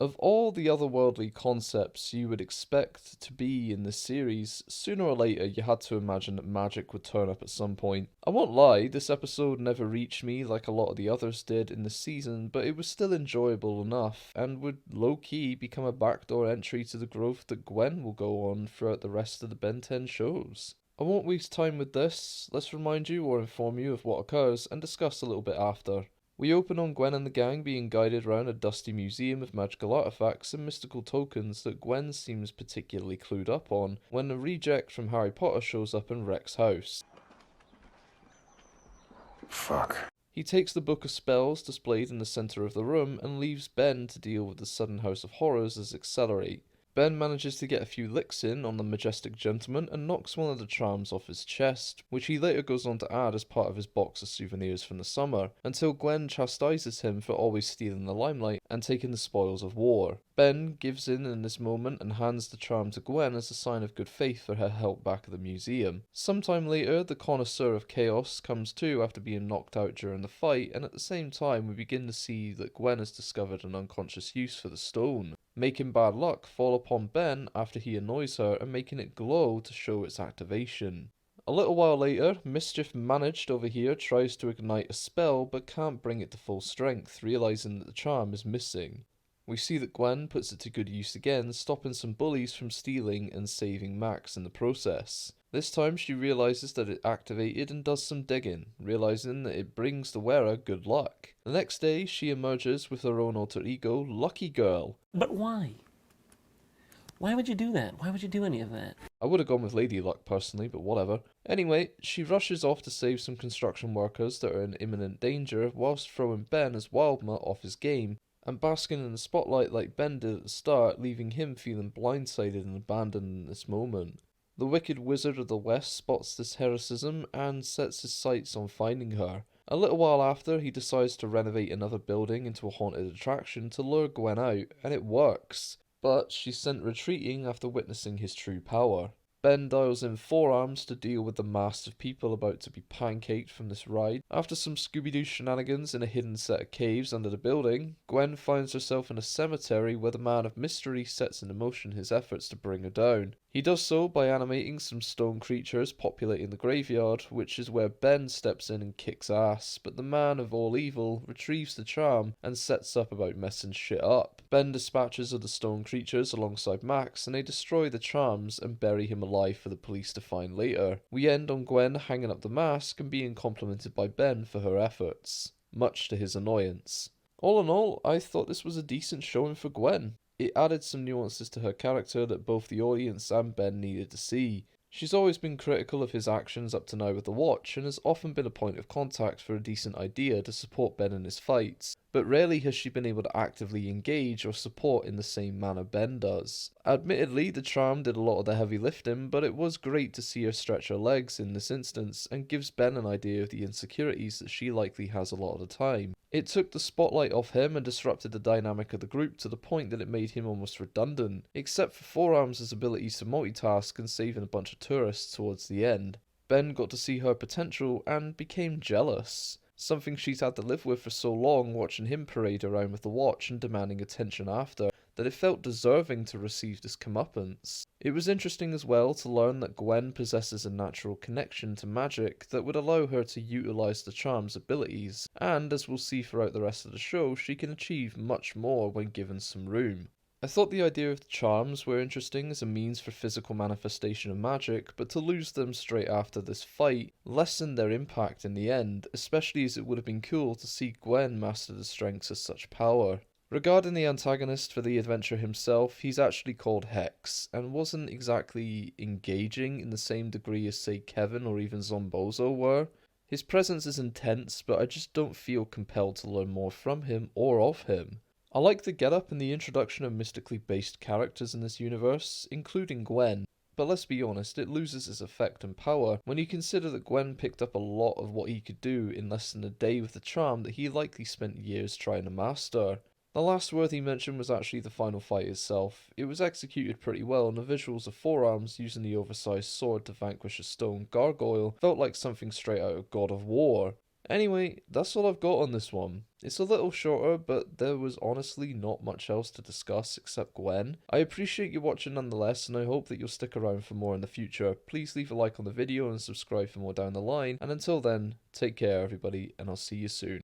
Of all the otherworldly concepts you would expect to be in this series, sooner or later you had to imagine that magic would turn up at some point. I won't lie, this episode never reached me like a lot of the others did in the season, but it was still enjoyable enough, and would low-key become a backdoor entry to the growth that Gwen will go on throughout the rest of the Ben 10 shows. I won't waste time with this, let's remind you or inform you of what occurs and discuss a little bit after. We open on Gwen and the gang being guided around a dusty museum of magical artifacts and mystical tokens that Gwen seems particularly clued up on when a reject from Harry Potter shows up and wrecks house. Fuck. He takes the book of spells displayed in the centre of the room and leaves Ben to deal with the sudden house of horrors as accelerate. Ben manages to get a few licks in on the majestic gentleman and knocks one of the charms off his chest, which he later goes on to add as part of his box of souvenirs from the summer, until Gwen chastises him for always stealing the limelight and taking the spoils of war. Ben gives in this moment and hands the charm to Gwen as a sign of good faith for her help back at the museum. Sometime later, the connoisseur of chaos comes to after being knocked out during the fight, and at the same time we begin to see that Gwen has discovered an unconscious use for the stone, making bad luck fall upon Ben after he annoys her and making it glow to show its activation. A little while later, Mischief Managed over here tries to ignite a spell but can't bring it to full strength, realising that the charm is missing. We see that Gwen puts it to good use again, stopping some bullies from stealing and saving Max in the process. This time she realises that it activated and does some digging, realising that it brings the wearer good luck. The next day she emerges with her own alter ego, Lucky Girl. But why? Why would you do that? Why would you do any of that? I would have gone with Lady Luck personally, but whatever. Anyway, she rushes off to save some construction workers that are in imminent danger whilst throwing Ben as Wildmutt off his game, and basking in the spotlight like Ben did at the start, leaving him feeling blindsided and abandoned in this moment. The Wicked Wizard of the West spots this heroism and sets his sights on finding her. A little while after, he decides to renovate another building into a haunted attraction to lure Gwen out, and it works, but she's sent retreating after witnessing his true power. Ben dials in Forearms to deal with the mass of people about to be pancaked from this ride. After some Scooby-Doo shenanigans in a hidden set of caves under the building, Gwen finds herself in a cemetery where the Man of Mystery sets into motion his efforts to bring her down. He does so by animating some stone creatures populating the graveyard, which is where Ben steps in and kicks ass, but the man of all evil retrieves the charm and sets up about messing shit up. Ben dispatches of the stone creatures alongside Max, and they destroy the charms and bury him alive for the police to find later. We end on Gwen hanging up the mask and being complimented by Ben for her efforts, much to his annoyance. All in all, I thought this was a decent showing for Gwen. It added some nuances to her character that both the audience and Ben needed to see. She's always been critical of his actions up to now with the Watch, and has often been a point of contact for a decent idea to support Ben in his fights, but rarely has she been able to actively engage or support in the same manner Ben does. Admittedly, the charm did a lot of the heavy lifting, but it was great to see her stretch her legs in this instance, and gives Ben an idea of the insecurities that she likely has a lot of the time. It took the spotlight off him and disrupted the dynamic of the group to the point that it made him almost redundant, except for Forearms' abilities to multitask and saving a bunch of tourists towards the end. Ben got to see her potential and became jealous, something she's had to live with for so long, watching him parade around with the Watch and demanding attention after, that it felt deserving to receive this comeuppance. It was interesting as well to learn that Gwen possesses a natural connection to magic that would allow her to utilise the charm's abilities, and as we'll see throughout the rest of the show, she can achieve much more when given some room. I thought the idea of the charms were interesting as a means for physical manifestation of magic, but to lose them straight after this fight lessened their impact in the end, especially as it would have been cool to see Gwen master the strengths of such power. Regarding the antagonist for the adventure himself, he's actually called Hex, and wasn't exactly engaging in the same degree as say Kevin or even Zombozo were. His presence is intense, but I just don't feel compelled to learn more from him or of him. I like the getup and the introduction of mystically based characters in this universe, including Gwen, but let's be honest, it loses its effect and power when you consider that Gwen picked up a lot of what he could do in less than a day with the charm that he likely spent years trying to master. The last worthy mention was actually the final fight itself. It was executed pretty well, and the visuals of Four-Arms using the oversized sword to vanquish a stone gargoyle felt like something straight out of God of War. Anyway, that's all I've got on this one. It's a little shorter, but there was honestly not much else to discuss except Gwen. I appreciate you watching nonetheless, and I hope that you'll stick around for more in the future. Please leave a like on the video and subscribe for more down the line, and until then, take care everybody, and I'll see you soon.